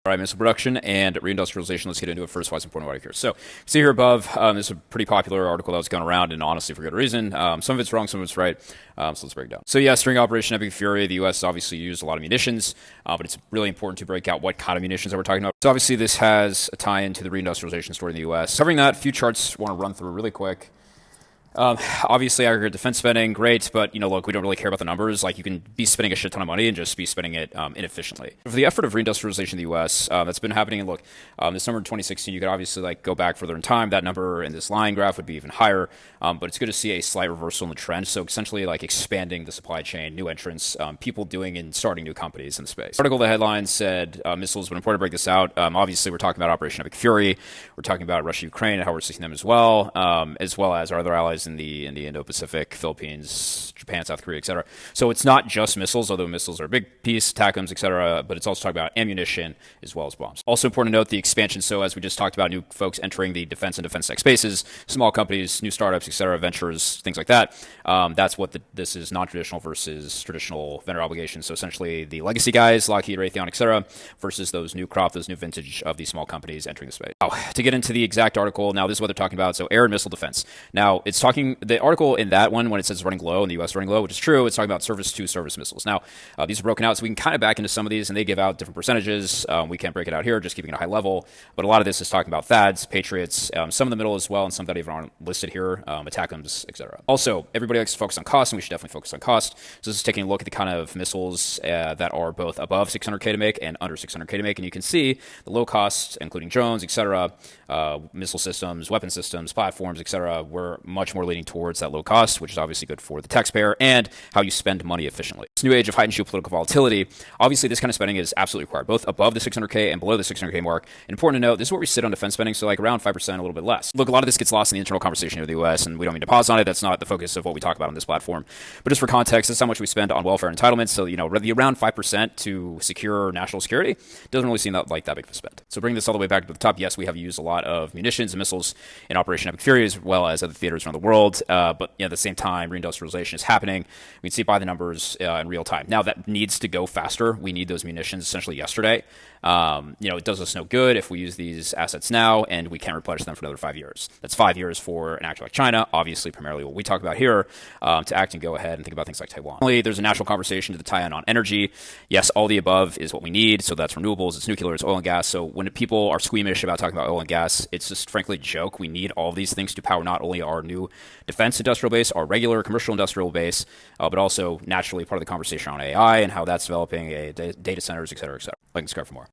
All right, missile production and reindustrialization. Let's get into it first. Why it's important right here. So, see here above, this is a pretty popular article that was going around, and honestly, for good reason. Some of it's wrong, some of it's right. So let's break it down. So, yeah, during Operation Epic Fury, the U.S. obviously used a lot of munitions, but it's really important to break out what kind of munitions that we're talking about. So, obviously, this has a tie into the reindustrialization story in the U.S. Covering that, a few charts I want to run through really quick. Obviously, aggregate defense spending, great, but, look, we don't really care about the numbers. Like, you can be spending a shit ton of money and just be spending it inefficiently. For the effort of reindustrialization in the U.S., that's been happening, and look, this number in 2016, you could obviously, go back further in time. That number in this line graph would be even higher, but it's good to see a slight reversal in the trend. So, essentially, expanding the supply chain, new entrants, people doing and starting new companies in the space. The article, the headline said, missiles, but important to break this out. Obviously, we're talking about Operation Epic Fury. We're talking about Russia, Ukraine, and how we're assisting them as well as our other allies in the Indo-Pacific, Philippines, Japan, South Korea, etc. So it's not just missiles, although missiles are a big piece, TACMs, etc., but it's also talking about ammunition as well as bombs. Also important to note the expansion. So as we just talked about, new folks entering the defense and defense tech spaces, small companies, new startups, etc., ventures, things like that. That's what this is, non-traditional versus traditional vendor obligations. So essentially the legacy guys, Lockheed, Raytheon, etc., versus those new crop, those new vintage of these small companies entering the space. Now, to get into the exact article, now this is what they're talking about. So air and missile defense. Now it's talking, the article in that one, when it says running low in the U.S. running low, which is true, it's talking about service to service missiles. Now, these are broken out, so we can kind of back into some of these, and they give out different percentages. We can't break it out here, just keeping it a high level. But a lot of this is talking about THAADs, Patriots, some in the middle as well, and some that even aren't listed here, ATACMs, etc. Also, everybody likes to focus on cost, and we should definitely focus on cost. So this is taking a look at the kind of missiles that are both above 600K to make and under 600K to make, and you can see the low cost, including drones, etc., missile systems, weapon systems, platforms, etc. We're much more leaning towards that low cost, which is obviously good for the taxpayer and how you spend money efficiently. This new age of heightened geopolitical volatility, obviously this kind of spending is absolutely required, both above the 600K and below the 600K mark. And important to note, this is where we sit on defense spending, so around 5%, a little bit less. Look, a lot of this gets lost in the internal conversation of the U.S., and we don't mean to pause on it. That's not the focus of what we talk about on this platform. But just for context, this is how much we spend on welfare and entitlements. So, the around 5% to secure national security doesn't really seem like that big of a spend. So bring this all the way back to the top. Yes, we have used a lot of munitions and missiles in Operation Epic Fury, as well as other theaters around the world. But at the same time, reindustrialization is happening. We can see it by the numbers in real time. Now, that needs to go faster. We need those munitions essentially yesterday. It does us no good if we use these assets now and we can't replenish them for another 5 years. That's 5 years for an actor like China, obviously primarily what we talk about here, to act and go ahead and think about things like Taiwan. There's a natural conversation to the tie-in on energy. Yes, all the above is what we need. So that's renewables, it's nuclear, it's oil and gas. So when people are squeamish about talking about oil and gas, it's just frankly a joke. We need all of these things to power not only our new defense industrial base, our regular commercial industrial base, but also naturally part of the conversation on AI and how that's developing data centers, et cetera, et cetera. Like and subscribe for more.